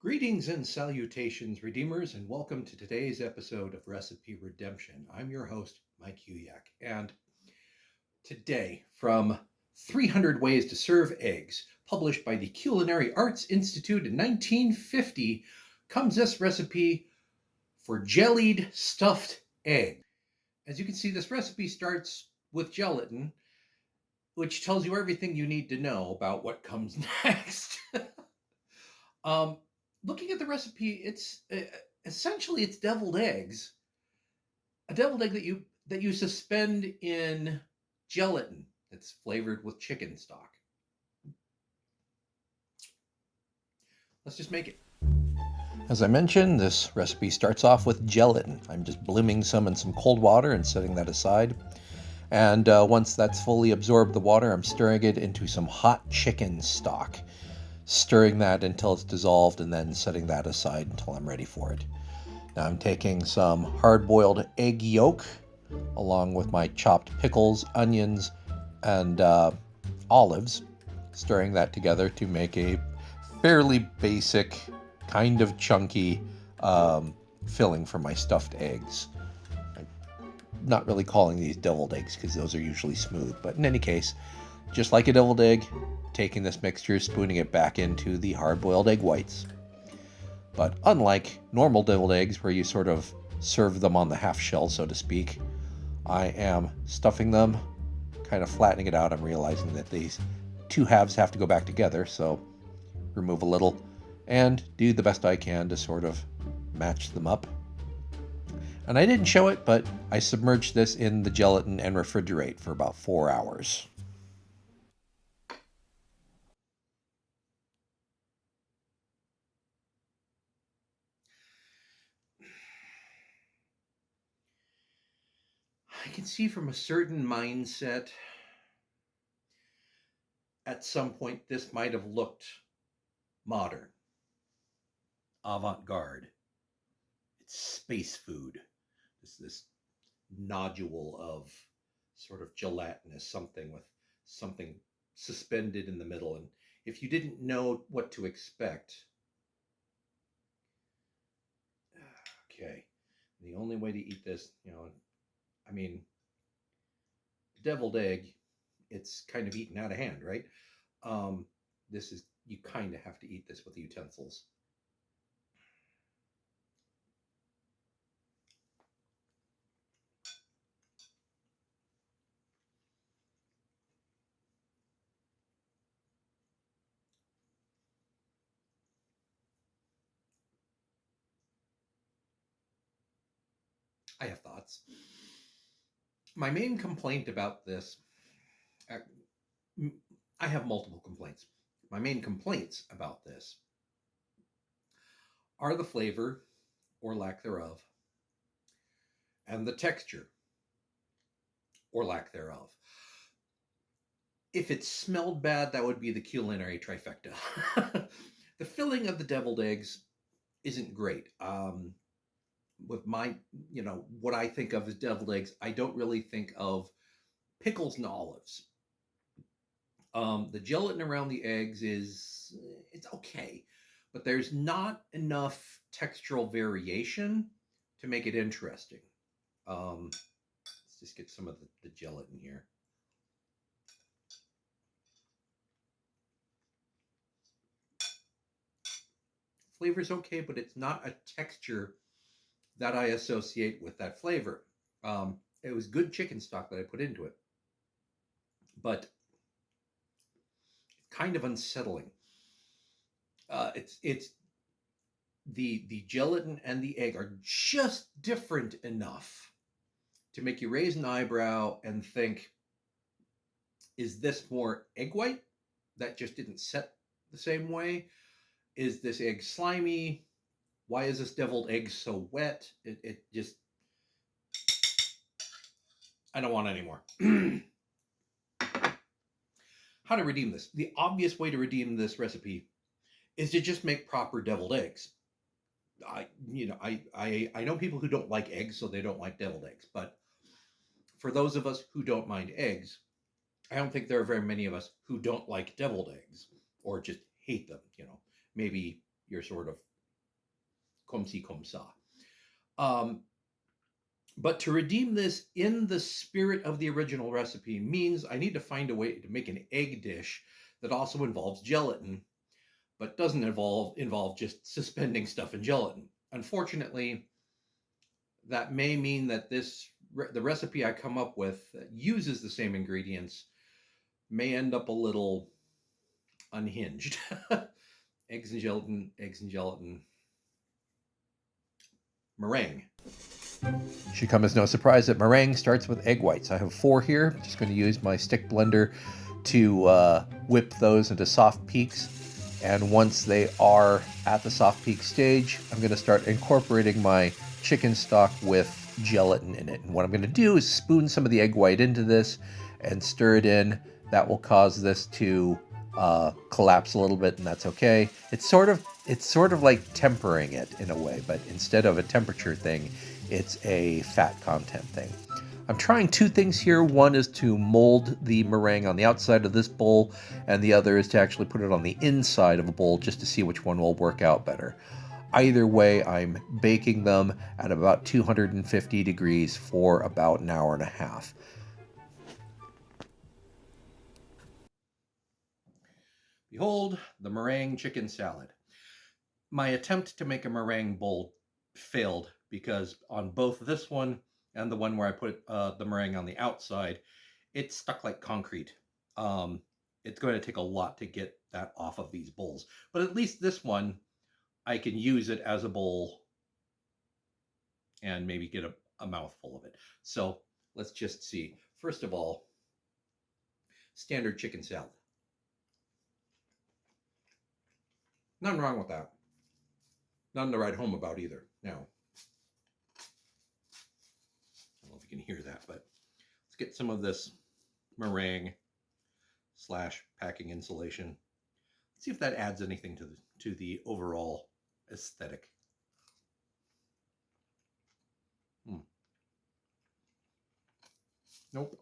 Greetings and salutations, Redeemers, and welcome to today's episode of Recipe Redemption. I'm your host, Mike Huyak, and today, from 300 Ways to Serve Eggs, published by the Culinary Arts Institute in 1950, comes this recipe for jellied stuffed egg. As you can see, this recipe starts with gelatin, which tells you everything you need to know about what comes next. um, Looking at the recipe, it's essentially it's deviled eggs, a deviled egg that you suspend in gelatin that's flavored with chicken stock. Let's just make it. As I mentioned, this recipe starts off with gelatin. I'm just blooming some in some cold water and setting that aside. And once that's fully absorbed the water, I'm stirring it into some hot chicken stock, stirring that until it's dissolved and then setting that aside until I'm ready for it. Now I'm taking some hard-boiled egg yolk along with my chopped pickles, onions, and olives, stirring that together to make a fairly basic, kind of chunky filling for my stuffed eggs. I'm not really calling these deviled eggs because those are usually smooth, but in any case, just like a deviled egg, taking this mixture, spooning it back into the hard-boiled egg whites. But unlike normal deviled eggs, where you sort of serve them on the half shell, so to speak, I am stuffing them, kind of flattening it out. I'm realizing that these two halves have to go back together, so remove a little and do the best I can to sort of match them up. And I didn't show it, but I submerged this in the gelatin and refrigerate for about 4 hours. I can see from a certain mindset, at some point, this might have looked modern, avant garde. It's space food. This nodule of sort of gelatinous something with something suspended in the middle. And if you didn't know what to expect, okay, the only way to eat this, I mean, deviled egg, it's kind of eaten out of hand, right? Um, this is, you kind of have to eat this with utensils. I have thoughts. My main complaint about this, uh, I have multiple complaints. My main complaints about this are the flavor or lack thereof, and the texture or lack thereof. If it smelled bad, that would be the culinary trifecta. The filling of the deviled eggs isn't great. With my, what I think of as deviled eggs, I don't really think of pickles and olives. The gelatin around the eggs it's okay, but there's not enough textural variation to make it interesting. Let's just get some of the gelatin here. Flavor's okay, but it's not a texture that I associate with that flavor. It was good chicken stock that I put into it, but kind of unsettling. It's the gelatin and the egg are just different enough to make you raise an eyebrow and think, is this more egg white that just didn't set the same way? Is this egg slimy? Why is this deviled egg so wet? It just, I don't want any more. how to redeem this. The obvious way to redeem this recipe is to just make proper deviled eggs. I know people who don't like eggs, so they don't like deviled eggs. But for those of us who don't mind eggs, I don't think there are very many of us who don't like deviled eggs or just hate them. Maybe you're sort of comme ci comme ça. But to redeem this in the spirit of the original recipe means I need to find a way to make an egg dish that also involves gelatin, but doesn't involve just suspending stuff in gelatin. Unfortunately, that may mean that the recipe I come up with that uses the same ingredients may end up a little unhinged. Eggs and gelatin, meringue. Should come as no surprise that meringue starts with egg whites. I have 4 here. I'm just going to use my stick blender to whip those into soft peaks. And once they are at the soft peak stage, I'm going to start incorporating my chicken stock with gelatin in it. And what I'm going to do is spoon some of the egg white into this and stir it in. That will cause this to collapse a little bit, and that's okay. It's sort of like tempering it in a way, but instead of a temperature thing, it's a fat content thing. I'm trying 2 things here. One is to mold the meringue on the outside of this bowl, and the other is to actually put it on the inside of a bowl just to see which one will work out better. Either way, I'm baking them at about 250 degrees for about an hour and a half. Behold, the meringue chicken salad. My attempt to make a meringue bowl failed because on both this one and the one where I put the meringue on the outside, it stuck like concrete. It's going to take a lot to get that off of these bowls. But at least this one, I can use it as a bowl and maybe get a mouthful of it. So let's just see. First of all, standard chicken salad. Nothing wrong with that. Nothing to write home about either. Now, I don't know if you can hear that, but let's get some of this meringue / packing insulation. Let's see if that adds anything to the overall aesthetic. Nope.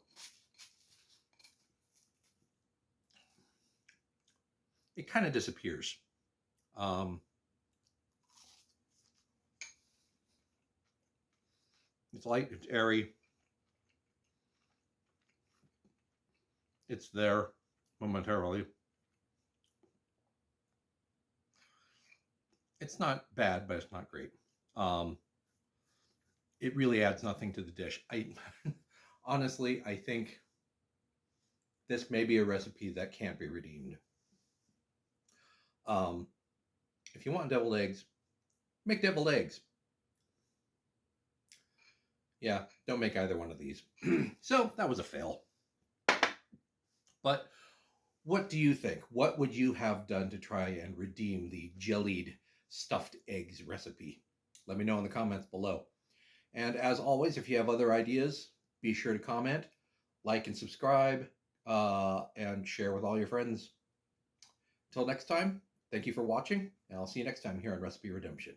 It kind of disappears. It's light, it's airy. It's there momentarily. It's not bad, but it's not great. It really adds nothing to the dish. Honestly, I think this may be a recipe that can't be redeemed. If you want deviled eggs, make deviled eggs. Yeah, don't make either one of these. So that was a fail. But what do you think? What would you have done to try and redeem the jellied stuffed eggs recipe? Let me know in the comments below. And as always, if you have other ideas, be sure to comment, like and subscribe, and share with all your friends. Until next time, thank you for watching, and I'll see you next time here on Recipe Redemption.